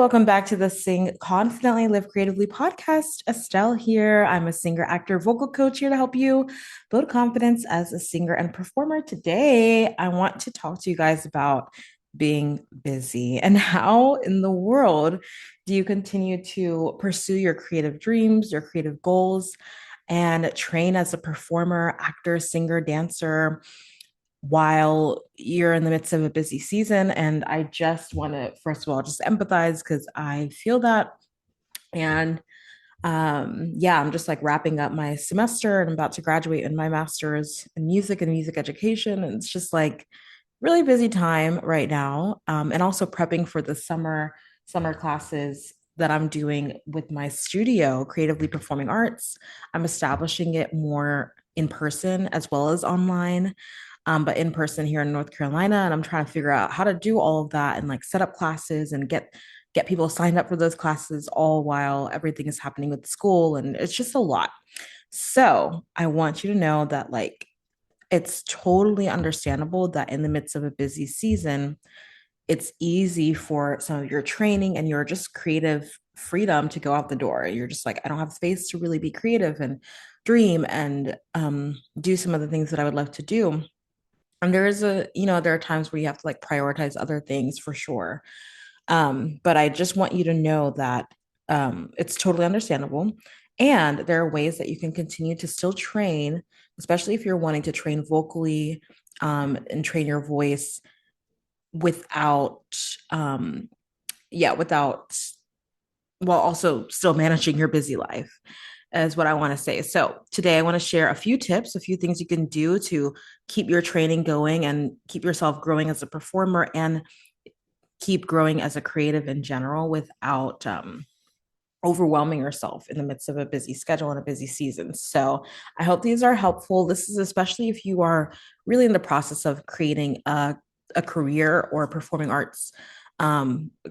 welcome back to the Sing Confidently Live Creatively podcast. Estelle here. I'm a singer, actor, vocal coach here to help you build confidence as a singer and performer. Today, I want to talk to you guys about being busy and how in the world do you continue to pursue your creative dreams, your creative goals, and train as a performer, actor, singer, dancer while you're in the midst of a busy season. And I just want to, first of all, just empathize because I feel that. And yeah, I'm just like wrapping up my semester and I'm about to graduate in my master's in music and music education. And it's just like really busy time right now. And also prepping for the summer classes that I'm doing with my studio, Creatively Performing Arts. I'm establishing it more in person as well as online, but in person here in North Carolina. And I'm trying to figure out how to do all of that and like set up classes and get people signed up for those classes all while everything is happening with school. And it's just a lot. So I want you to know that like it's totally understandable that in the midst of a busy season, it's easy for some of your training and your just creative freedom to go out the door. You're just like, I don't have space to really be creative and dream and do some of the things that I would love to do. And there are times where you have to like prioritize other things for sure. But I just want you to know that it's totally understandable. And there are ways that you can continue to still train, especially if you're wanting to train vocally and train your voice without, um, without, while also still managing your busy life, is what I want to say. So today I want to share a few tips, a few things you can do to keep your training going and keep yourself growing as a performer and keep growing as a creative in general without overwhelming yourself in the midst of a busy schedule and a busy season. So I hope these are helpful. This is especially if you are really in the process of creating a career or performing arts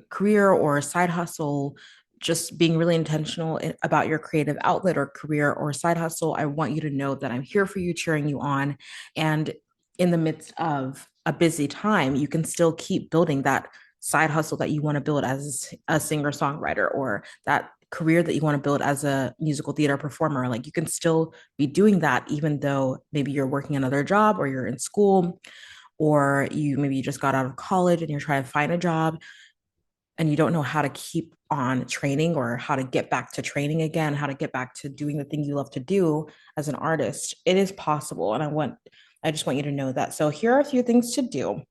career or side hustle, just being really intentional about your creative outlet or career or side hustle. I want you to know that I'm here for you, cheering you on. And in the midst of a busy time, you can still keep building that side hustle that you want to build as a singer songwriter or that career that you want to build as a musical theater performer. Like you can still be doing that even though maybe you're working another job or you're in school or you just got out of college and you're trying to find a job and you don't know how to keep on training or how to get back to training again, how to get back to doing the thing you love to do as an artist. It is possible. And I just want you to know that. So here are a few things to do.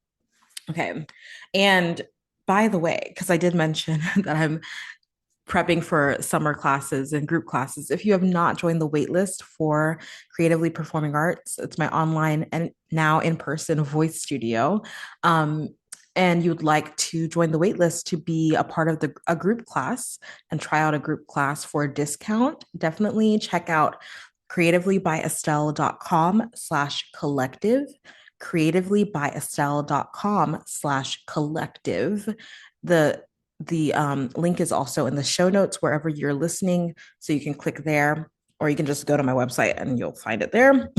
Okay. And by the way, because I did mention that I'm prepping for summer classes and group classes. If you have not joined the waitlist for Creatively Performing Arts, it's my online and now in person voice studio. And you'd like to join the waitlist to be a part of a group class and try out a group class for a discount, definitely check out creativelybyestelle.com/collective, creativelybyestelle.com/collective. The link is also in the show notes wherever you're listening. So you can click there, or you can just go to my website and you'll find it there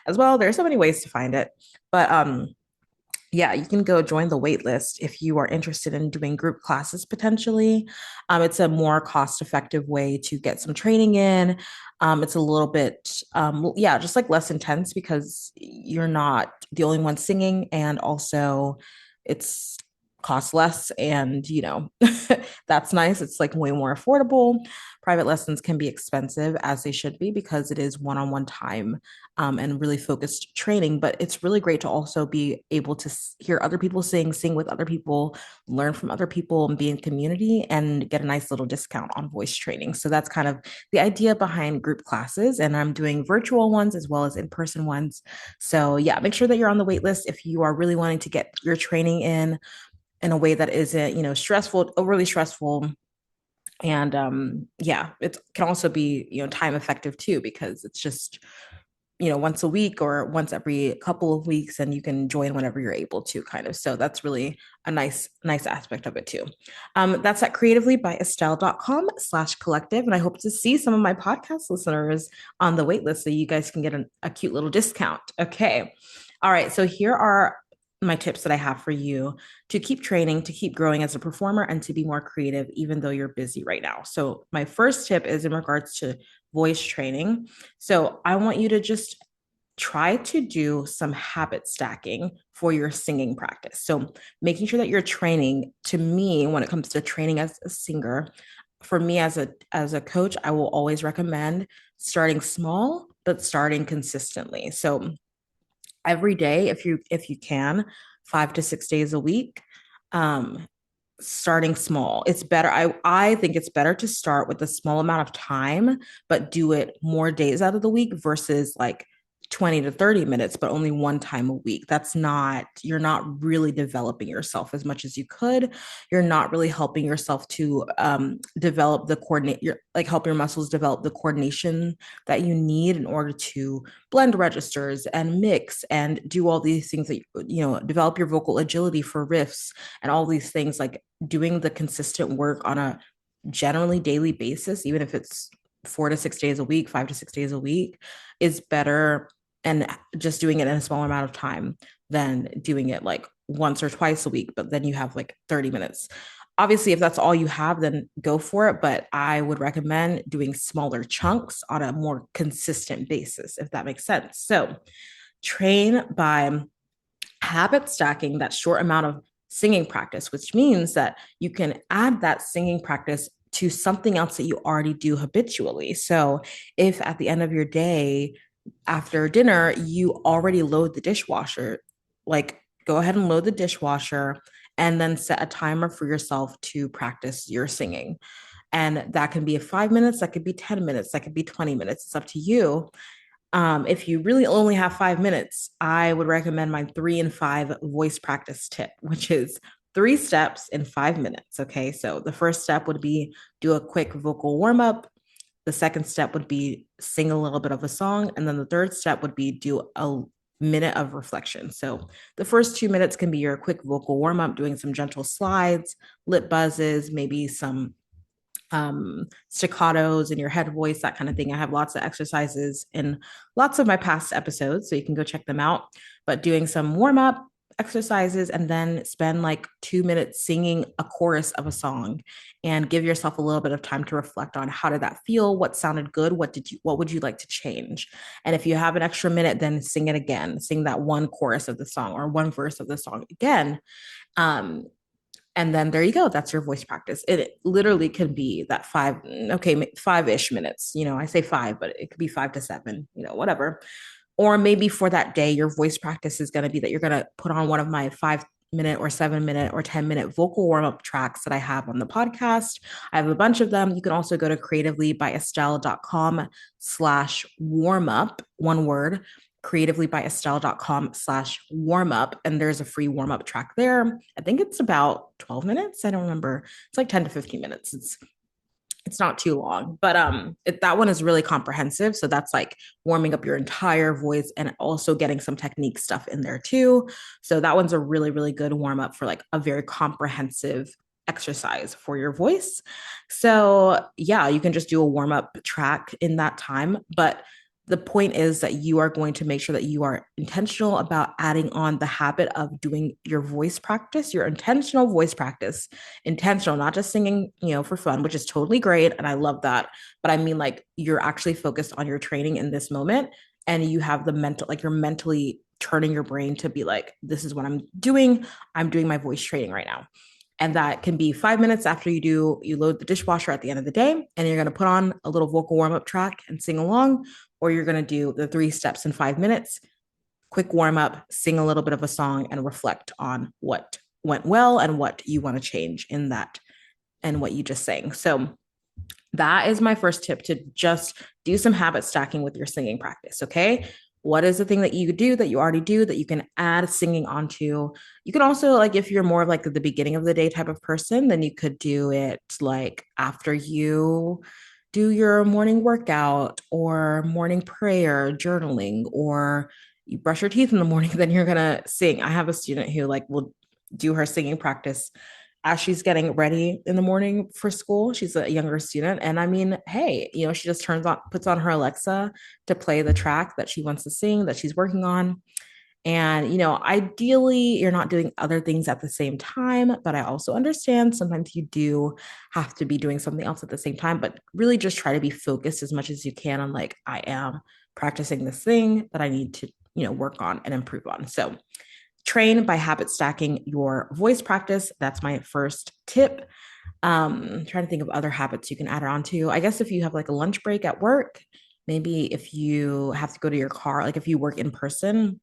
as well. There's so many ways to find it. But yeah, you can go join the wait list if you are interested in doing group classes potentially. It's a more cost-effective way to get some training in. It's a little bit, just like less intense because you're not the only one singing, and also it's costs less, and that's nice. It's like way more affordable. Private lessons can be expensive, as they should be, because it is one-on-one time and really focused training. But it's really great to also be able to hear other people sing with other people, learn from other people, and be in community and get a nice little discount on voice training. So that's kind of the idea behind group classes. And I'm doing virtual ones as well as in-person ones. So yeah, make sure that you're on the wait list if you are really wanting to get your training in a way that isn't, stressful, overly stressful. And yeah, it can also be, time effective too, because it's just, once a week or once every couple of weeks, and you can join whenever you're able to, kind of. So that's really a nice aspect of it too. That's at creativelybyestelle.com/collective. And I hope to see some of my podcast listeners on the wait list so you guys can get a cute little discount. Okay. All right. So here are my tips that I have for you to keep training, to keep growing as a performer, and to be more creative, even though you're busy right now. So, my first tip is in regards to voice training. So, I want you to just try to do some habit stacking for your singing practice. So, making sure that you're training, to me, when it comes to training as a singer, for me as a coach, I will always recommend starting small but starting consistently. So, every day, if you can, 5 to 6 days a week, um starting small. It's better. I think it's better to start with a small amount of time, but do it more days out of the week versus like 20 to 30 minutes, but only one time a week. That's not, you're not really developing yourself as much as you could. You're not really helping yourself to develop the coordinate, like help your muscles develop the coordination that you need in order to blend registers and mix and do all these things that, develop your vocal agility for riffs and all these things. Like doing the consistent work on a generally daily basis, even if it's 4 to 6 days a week, 5 to 6 days a week, is better. And just doing it in a smaller amount of time than doing it like once or twice a week, but then you have like 30 minutes. Obviously, if that's all you have, then go for it. But I would recommend doing smaller chunks on a more consistent basis, if that makes sense. So train by habit stacking that short amount of singing practice, which means that you can add that singing practice to something else that you already do habitually. So if at the end of your day, after dinner, you already load the dishwasher, like go ahead and load the dishwasher and then set a timer for yourself to practice your singing. And that can be 5 minutes, that could be 10 minutes, that could be 20 minutes. It's up to you. If you really only have 5 minutes, I would recommend my 3 and 5 voice practice tip, which is 3 steps in 5 minutes. Okay. So the first step would be do a quick vocal warm up. The second step would be sing a little bit of a song. And then the third step would be do a minute of reflection. So the first 2 minutes can be your quick vocal warm up, doing some gentle slides, lip buzzes, maybe some staccatos in your head voice, that kind of thing. I have lots of exercises in lots of my past episodes, so you can go check them out. But doing some warm up exercises and then spend like 2 minutes singing a chorus of a song and give yourself a little bit of time to reflect on how did that feel, what sounded good, what would you like to change. And if you have an extra minute, then sing it again, sing that one chorus of the song or one verse of the song again. um, and then there you go. That's your voice practice. It literally could be that 5-ish minutes. I say 5, but it could be 5 to 7, whatever. Or maybe for that day, your voice practice is going to be that you're going to put on one of my 5 minute or 7 minute or 10 minute vocal warm up tracks that I have on the podcast. I have a bunch of them. You can also go to creativelybyestelle.com/warm up, one word, creativelybyestelle.com/warm up. And there's a free warm up track there. I think it's about 12 minutes. I don't remember. It's like 10 to 15 minutes. It's not too long, but that one is really comprehensive. So that's like warming up your entire voice and also getting some technique stuff in there too. So that one's a really, really good warm up for like a very comprehensive exercise for your voice. So yeah, you can just do a warm up track in that time, but the point is that you are going to make sure that you are intentional about adding on the habit of doing your voice practice, your intentional voice practice, intentional, not just singing, for fun, which is totally great. And I love that. But I mean, like, you're actually focused on your training in this moment and you have the mental, like, you're mentally turning your brain to be like, this is what I'm doing. I'm doing my voice training right now. And that can be 5 minutes after you load the dishwasher at the end of the day, and you're going to put on a little vocal warm up track and sing along, or you're going to do the 3 steps in 5 minutes, quick warm up, sing a little bit of a song, and reflect on what went well and what you want to change in that and what you just sang. So that is my first tip, to just do some habit stacking with your singing practice. Okay. What is the thing that you do that you already do that you can add singing onto? You can also, like, if you're more of like the beginning of the day type of person, then you could do it like after you do your morning workout or morning prayer, journaling, or you brush your teeth in the morning, then you're going to sing. I have a student who like will do her singing practice as she's getting ready in the morning for school. She's a younger student. And I mean, hey, she just puts on her Alexa to play the track that she wants to sing, that she's working on. And, ideally, you're not doing other things at the same time, but I also understand sometimes you do have to be doing something else at the same time, but really just try to be focused as much as you can on like, I am practicing this thing that I need to, work on and improve on. So, train by habit stacking your voice practice. That's my first tip. I'm trying to think of other habits you can add on to. I guess if you have like a lunch break at work, maybe if you have to go to your car, like if you work in person,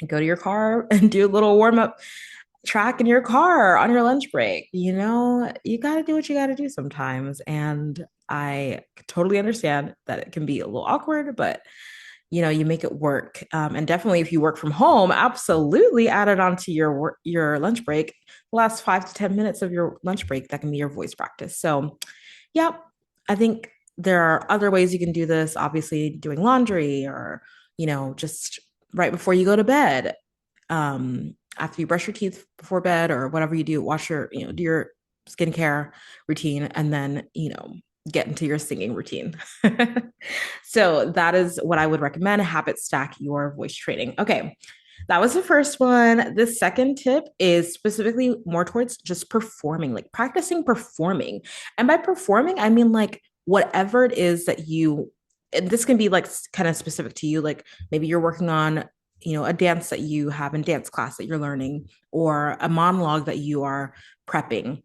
go to your car and do a little warm up track in your car on your lunch break. You got to do what you got to do sometimes. And I totally understand that it can be a little awkward, but you make it work. And definitely if you work from home, absolutely add it onto your lunch break. The last 5 to 10 minutes of your lunch break, that can be your voice practice. So, yeah, I think there are other ways you can do this. Obviously, doing laundry or, just right before you go to bed. After you brush your teeth before bed or whatever you do, wash your, do your skincare routine and then, get into your singing routine. So that is what I would recommend. Habit stack your voice training. Okay. That was the first one. The second tip is specifically more towards just performing, like practicing performing. And by performing, I mean like whatever it is that and this can be like kind of specific to you, like maybe you're working on a dance that you have in dance class that you're learning, or a monologue that you are prepping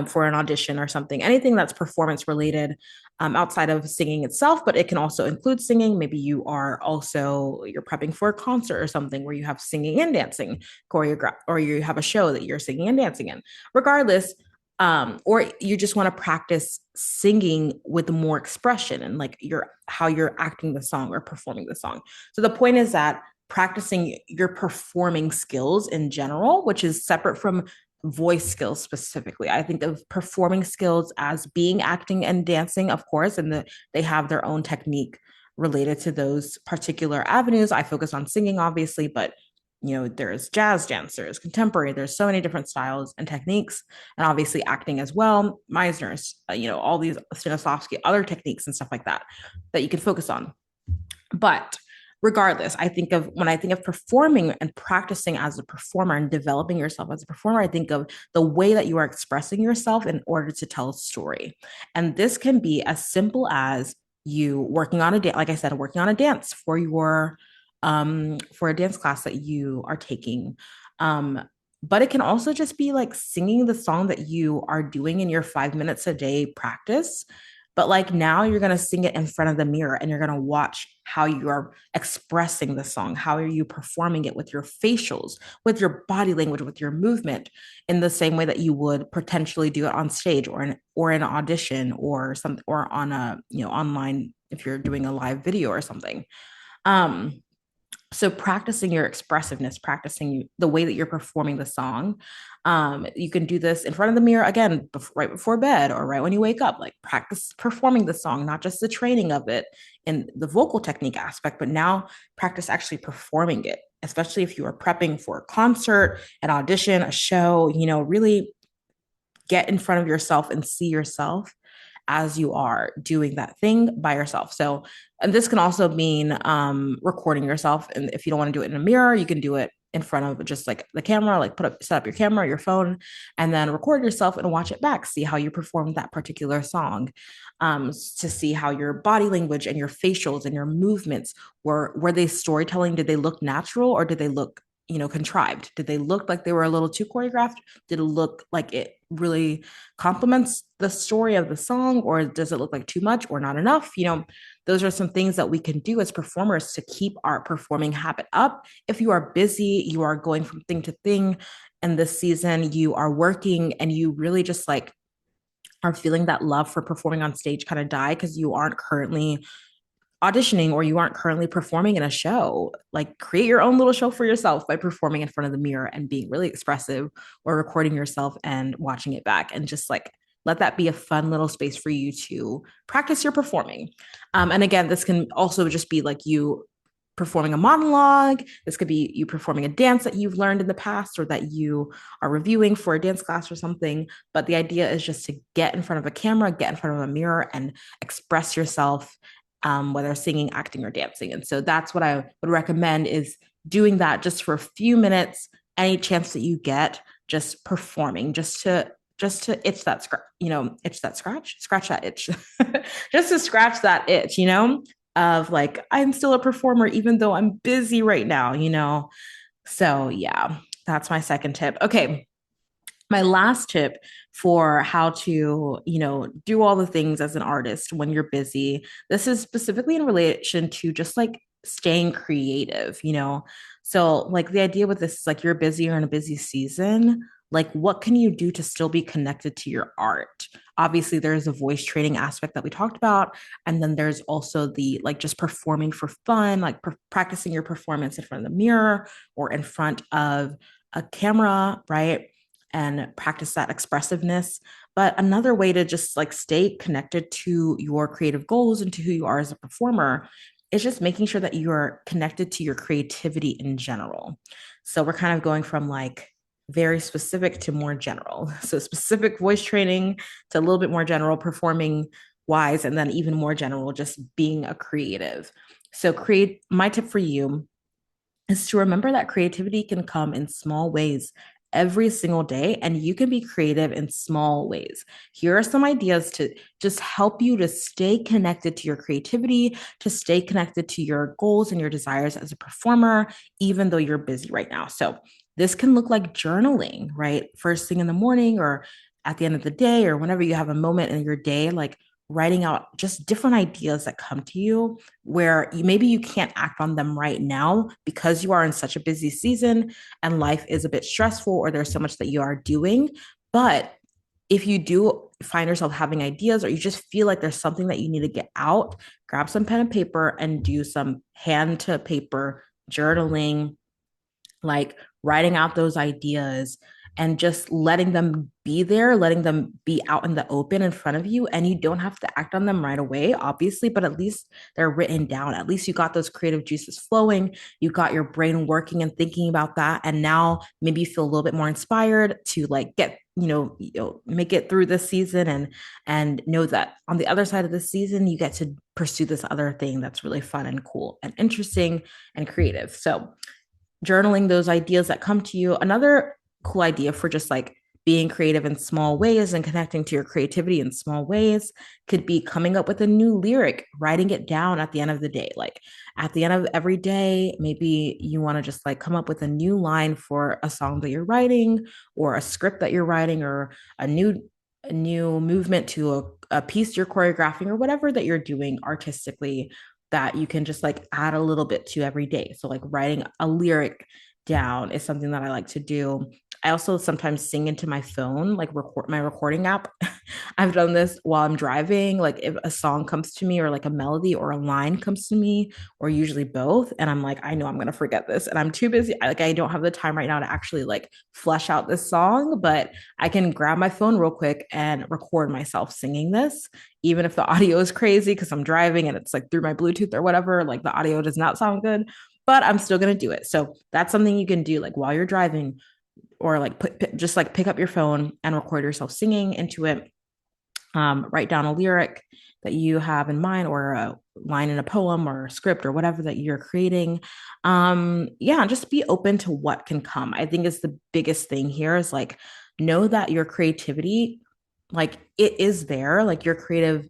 for an audition or something, anything that's performance related, outside of singing itself, but it can also include singing. Maybe you're prepping for a concert or something where you have singing and dancing choreograph, or you have a show that you're singing and dancing in. Regardless, or you just want to practice singing with more expression and like how you're acting the song or performing the song. So the point is that practicing your performing skills in general, which is separate from voice skills specifically. I think of performing skills as being acting and dancing, of course, and they have their own technique related to those particular avenues. I focus on singing, obviously, but there's jazz dancers, contemporary, there's so many different styles and techniques, and obviously acting as well, Meisner's, all these Stanislavski, other techniques and stuff like that you can focus on. But regardless, when I think of performing and practicing as a performer and developing yourself as a performer, I think of the way that you are expressing yourself in order to tell a story. And this can be as simple as you working on like I said, working on a dance for a dance class that you are taking. But it can also just be like singing the song that you are doing in your 5 minutes a day practice. But like now you're going to sing it in front of the mirror and you're going to watch how you're expressing the song. How are you performing it with your facials, with your body language, with your movement, in the same way that you would potentially do it on stage or in an audition or something, or on a, online, if you're doing a live video or something. So practicing your expressiveness, practicing the way that you're performing the song. You can do this in front of the mirror again, right before bed or right when you wake up. Like practice performing the song, not just the training of it in the vocal technique aspect, but now practice actually performing it, especially if you are prepping for a concert, an audition, a show. Really get in front of yourself and see yourself as you are doing that thing by yourself. So, and this can also mean recording yourself. And if you don't want to do it in a mirror, you can do it in front of just like the camera, like set up your camera, your phone, and then record yourself and watch it back. See how you performed that particular song, to see how your body language and your facials and your movements were they storytelling? Did they look natural or did they look contrived? Did they look like they were a little too choreographed? Did it look like it really complements the story of the song, or does it look like too much or not enough? Those are some things that we can do as performers to keep our performing habit up. If you are busy, you are going from thing to thing, and this season you are working and you really just like are feeling that love for performing on stage kind of die because you aren't currently auditioning or you aren't currently performing in a show, like create your own little show for yourself by performing in front of the mirror and being really expressive, or recording yourself and watching it back, and just like let that be a fun little space for you to practice your performing. And again, this can also just be like you performing a monologue. This could be you performing a dance that you've learned in the past or that you are reviewing for a dance class or something. But the idea is just to get in front of a camera, get in front of a mirror, and express yourself, whether singing, acting, or dancing. And so that's what I would recommend, is doing that just for a few minutes, any chance that you get, just performing, just to itch that itch that scratch that itch, just to scratch that itch, of like, I'm still a performer even though I'm busy right now. So yeah, that's my second tip. Okay, my last tip for how to, do all the things as an artist when you're busy. This is specifically in relation to just like staying creative. So like the idea with this is like you're busy or in a busy season. Like, what can you do to still be connected to your art? Obviously, there's a voice training aspect that we talked about. And then there's also the like just performing for fun, like practicing your performance in front of the mirror or in front of a camera, right? And practice that expressiveness. But another way to just like stay connected to your creative goals and to who you are as a performer is just making sure that you're connected to your creativity in general. So we're kind of going from like very specific to more general. So specific voice training to a little bit more general performing wise, and then even more general, just being a creative. So create my tip for you is to remember that creativity can come in small ways every single day, and you can be creative in small ways. Here are some ideas to just help you to stay connected to your creativity, to stay connected to your goals and your desires as a performer, even though you're busy right now. So, this can look like journaling, right? First thing in the morning or at the end of the day, or whenever you have a moment in your day, like writing out just different ideas that come to you where maybe you can't act on them right now because you are in such a busy season and life is a bit stressful or there's so much that you are doing. But if you do find yourself having ideas or you just feel like there's something that you need to get out, grab some pen and paper and do some hand to paper journaling, like writing out those ideas and just letting them be there, letting them be out in the open in front of you. And you don't have to act on them right away, obviously, but at least they're written down. At least you got those creative juices flowing. You got your brain working and thinking about that. And now maybe you feel a little bit more inspired to like get, make it through this season and know that on the other side of the season, you get to pursue this other thing that's really fun and cool and interesting and creative. So journaling those ideas that come to you. Another cool idea for just like being creative in small ways and connecting to your creativity in small ways could be coming up with a new lyric, writing it down at the end of the day. Like at the end of every day, maybe you want to just like come up with a new line for a song that you're writing or a script that you're writing or a new movement to a piece you're choreographing or whatever that you're doing artistically that you can just like add a little bit to every day. So like writing a lyric down is something that I like to do. I also sometimes sing into my phone, like record my recording app. I've done this while I'm driving. Like if a song comes to me or like a melody or a line comes to me, or usually both, and I'm like, I know I'm gonna forget this, and I'm too busy. I don't have the time right now to actually like flesh out this song, but I can grab my phone real quick and record myself singing this, even if the audio is crazy because I'm driving and it's like through my Bluetooth or whatever. Like the audio does not sound good, but I'm still gonna do it. So that's something you can do like while you're driving, or like just like pick up your phone and record yourself singing into it. Write down a lyric that you have in mind or a line in a poem or a script or whatever that you're creating. Yeah, just be open to what can come. I think is the biggest thing here is like know that your creativity, like it is there, like your creative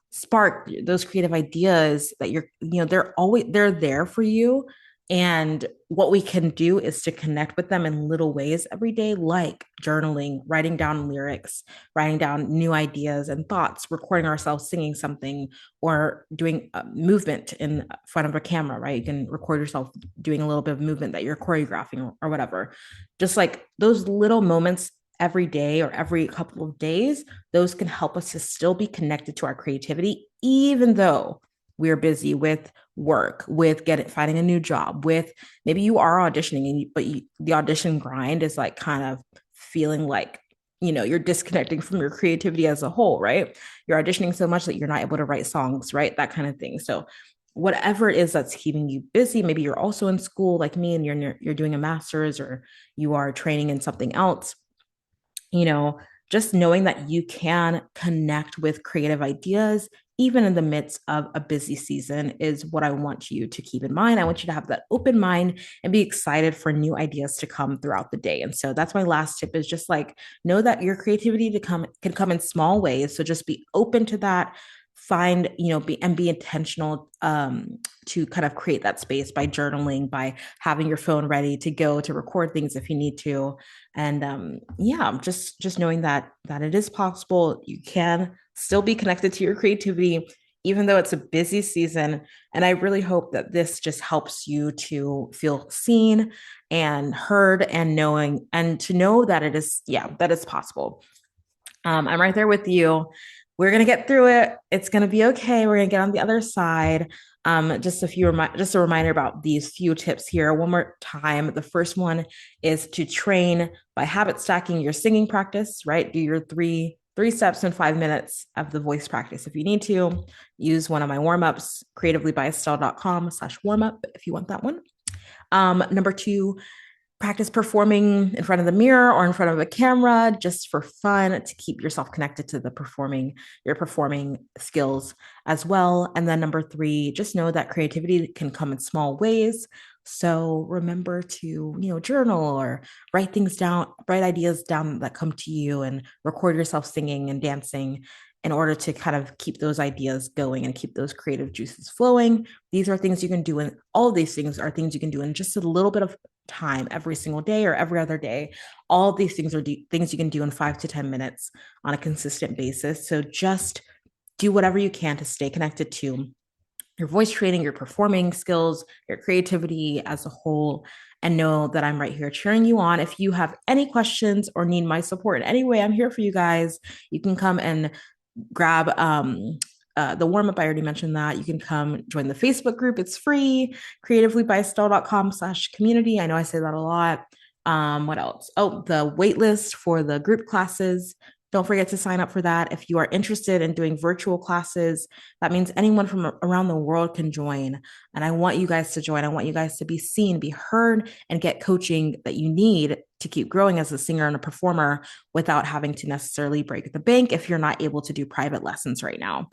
spark, those creative ideas that they're there for you. And what we can do is to connect with them in little ways every day, like journaling, writing down lyrics, writing down new ideas and thoughts, recording ourselves singing something, or doing a movement in front of a camera, right? You can record yourself doing a little bit of movement that you're choreographing or whatever. Just like those little moments every day or every couple of days, those can help us to still be connected to our creativity, even though we're busy with work, with finding a new job, with maybe you are auditioning the audition grind is like kind of feeling like you're disconnecting from your creativity as a whole, right? You're auditioning so much that you're not able to write songs, right? That kind of thing. So whatever it is that's keeping you busy, maybe you're also in school like me and you're doing a master's or you are training in something else, you know, just knowing that you can connect with creative ideas, even in the midst of a busy season, is what I want you to keep in mind. I want you to have that open mind and be excited for new ideas to come throughout the day. And so that's my last tip, is just like, know that your creativity can come in small ways. So just be open to that. Find, be intentional to kind of create that space by journaling, by having your phone ready to go to record things if you need to. And just knowing that it is possible. You can still be connected to your creativity, even though it's a busy season. And I really hope that this just helps you to feel seen and heard, and to know that that it's possible. I'm right there with you. We're going to get through it. It's going to be okay. We're going to get on the other side. Just a reminder about these few tips here. One more time. The first one is to train by habit stacking your singing practice, right? Do your three steps in 5 minutes of the voice practice. If you need to, use one of my warm-ups, creativelybyestelle.com/warmup if you want that one. Number 2, practice performing in front of the mirror or in front of a camera just for fun, to keep yourself connected to your performing skills as well. And then number 3, just know that creativity can come in small ways. So remember to, journal or write things down, write ideas down that come to you, and record yourself singing and dancing in order to kind of keep those ideas going and keep those creative juices flowing. These are things you can do, and all of these things are things you can do in just a little bit of time every single day or every other day. All of these things are things you can do in 5 to 10 minutes on a consistent basis. So just do whatever you can to stay connected to your voice training, your performing skills, your creativity as a whole, and know that I'm right here cheering you on. If you have any questions or need my support in any way, I'm here for you guys. You can come and grab the warm-up. I already mentioned that. You can come join the Facebook group. It's free, creativelybyestelle.com/community. I know I say that a lot. What else? Oh, the wait list for the group classes. Don't forget to sign up for that. If you are interested in doing virtual classes, that means anyone from around the world can join. And I want you guys to join. I want you guys to be seen, be heard, and get coaching that you need to keep growing as a singer and a performer without having to necessarily break the bank if you're not able to do private lessons right now.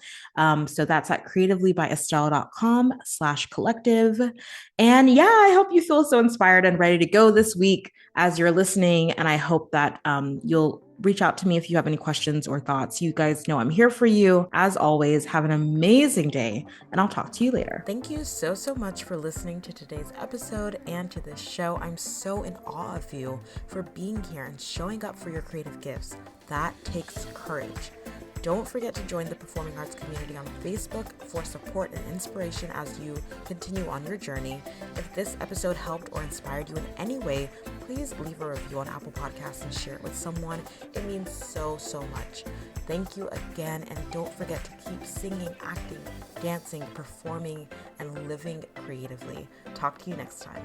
So that's at creativelybyestelle.com/collective. And yeah, I hope you feel so inspired and ready to go this week as you're listening. And I hope that you'll reach out to me if you have any questions or thoughts. You guys know I'm here for you. As always, have an amazing day, and I'll talk to you later. Thank you so much for listening to today's episode and to this show. I'm so in awe of you for being here and showing up for your creative gifts. That takes courage. Don't forget to join the Performing Arts community on Facebook for support and inspiration as you continue on your journey. If this episode helped or inspired you in any way, please leave a review on Apple Podcasts and share it with someone. It means so much. Thank you again, and don't forget to keep singing, acting, dancing, performing, and living creatively. Talk to you next time.